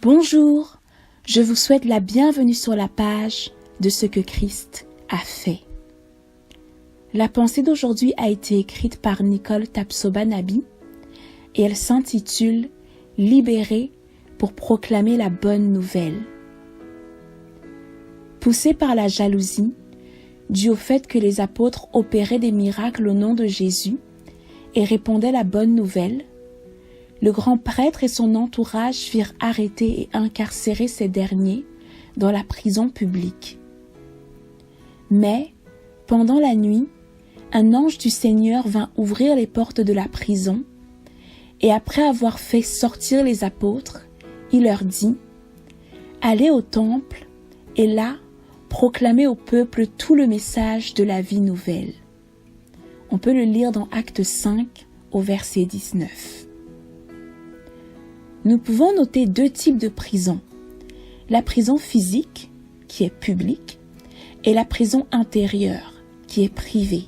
Bonjour, je vous souhaite la bienvenue sur la page de ce que Christ a fait. La pensée d'aujourd'hui a été écrite par Nicole Tapsoba-Nabi et elle s'intitule « Libérés pour proclamer la bonne nouvelle ». Poussés par la jalousie, due au fait que les apôtres opéraient des miracles au nom de Jésus et répandaient la bonne nouvelle, le grand prêtre et son entourage firent arrêter et incarcérer ces derniers dans la prison publique. Mais, pendant la nuit, un ange du Seigneur vint ouvrir les portes de la prison, et après avoir fait sortir les apôtres, il leur dit « Allez au temple, et là, proclamez au peuple tout le message de la vie nouvelle. » On peut le lire dans Actes 5, au verset 19. Nous pouvons noter deux types de prisons. La prison physique, qui est publique, et la prison intérieure, qui est privée.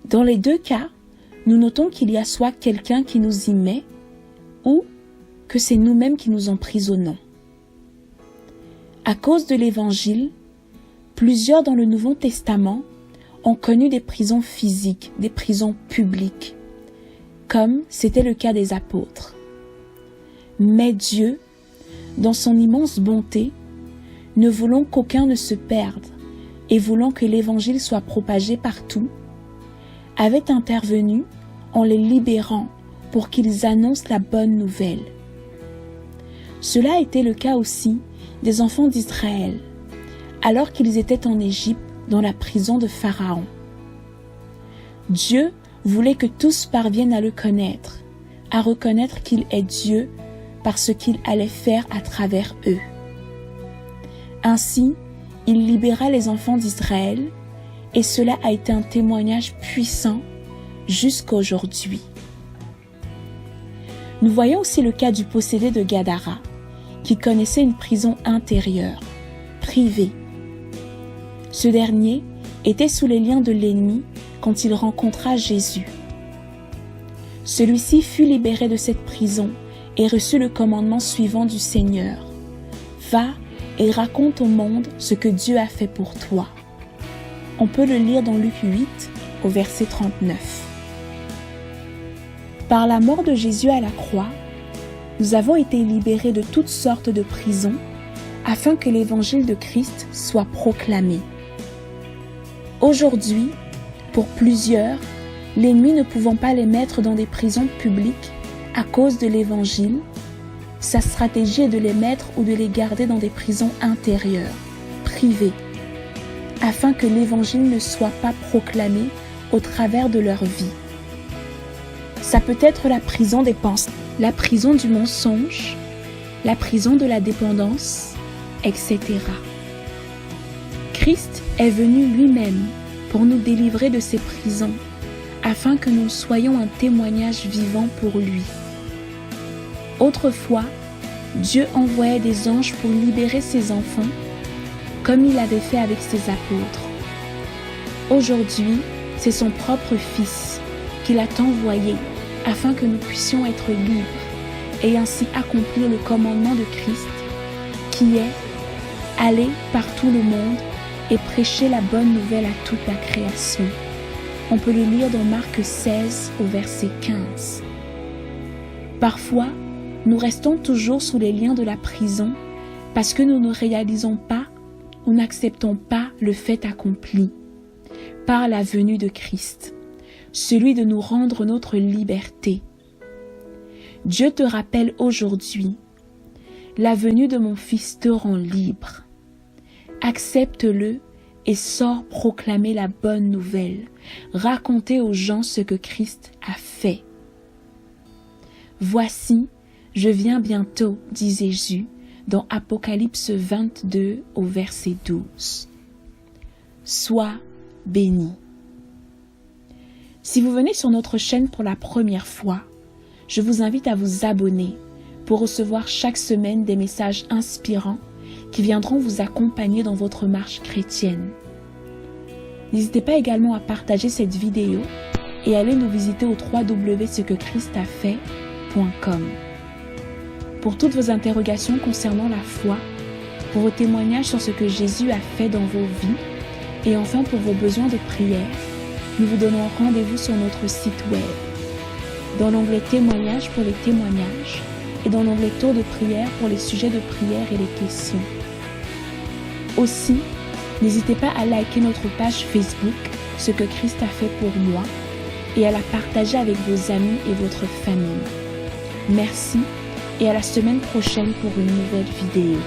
Dans les deux cas, nous notons qu'il y a soit quelqu'un qui nous y met, ou que c'est nous-mêmes qui nous emprisonnons. À cause de l'Évangile, plusieurs dans le Nouveau Testament ont connu des prisons physiques, des prisons publiques, comme c'était le cas des apôtres. Mais Dieu, dans son immense bonté, ne voulant qu'aucun ne se perde et voulant que l'Évangile soit propagé partout, avait intervenu en les libérant pour qu'ils annoncent la bonne nouvelle. Cela était le cas aussi des enfants d'Israël, alors qu'ils étaient en Égypte dans la prison de Pharaon. Dieu voulait que tous parviennent à le connaître, à reconnaître qu'il est Dieu par ce qu'il allait faire à travers eux. Ainsi, il libéra les enfants d'Israël, et cela a été un témoignage puissant jusqu'à aujourd'hui. Nous voyons aussi le cas du possédé de Gadara, qui connaissait une prison intérieure, privée. Ce dernier était sous les liens de l'ennemi quand il rencontra Jésus. Celui-ci fut libéré de cette prison et reçut le commandement suivant du Seigneur. Va et raconte au monde ce que Dieu a fait pour toi. On peut le lire dans Luc 8, au verset 39. Par la mort de Jésus à la croix, nous avons été libérés de toutes sortes de prisons afin que l'évangile de Christ soit proclamé. Aujourd'hui, pour plusieurs, l'ennemi ne pouvant pas les mettre dans des prisons publiques à cause de l'évangile, sa stratégie est de les mettre ou de les garder dans des prisons intérieures, privées, afin que l'évangile ne soit pas proclamé au travers de leur vie. Ça peut être la prison des pensées, la prison du mensonge, la prison de la dépendance, etc. Christ est venu lui-même pour nous délivrer de ces prisons, afin que nous soyons un témoignage vivant pour lui. Autrefois, Dieu envoyait des anges pour libérer ses enfants, comme il avait fait avec ses apôtres. Aujourd'hui, c'est son propre Fils qu'il a envoyé afin que nous puissions être libres et ainsi accomplir le commandement de Christ qui est « Aller par tout le monde et prêcher la bonne nouvelle à toute la création ». On peut le lire dans Marc 16 au verset 15. Parfois, nous restons toujours sous les liens de la prison parce que nous ne réalisons pas ou n'acceptons pas le fait accompli par la venue de Christ, celui de nous rendre notre liberté. Dieu te rappelle aujourd'hui, la venue de mon Fils te rend libre. Accepte-le et sors proclamer la bonne nouvelle, raconter aux gens ce que Christ a fait. Voici, je viens bientôt, dit Jésus, dans Apocalypse 22 au verset 12. Sois béni. Si vous venez sur notre chaîne pour la première fois, je vous invite à vous abonner pour recevoir chaque semaine des messages inspirants qui viendront vous accompagner dans votre marche chrétienne. N'hésitez pas également à partager cette vidéo et allez nous visiter au www.cequechristafait.com. pour toutes vos interrogations concernant la foi, pour vos témoignages sur ce que Jésus a fait dans vos vies, et enfin pour vos besoins de prière, nous vous donnons rendez-vous sur notre site web, dans l'onglet Témoignages pour les témoignages, et dans l'onglet Tour de prière pour les sujets de prière et les questions. Aussi, n'hésitez pas à liker notre page Facebook, Ce que Christ a fait pour moi, et à la partager avec vos amis et votre famille. Merci et à la semaine prochaine pour une nouvelle vidéo.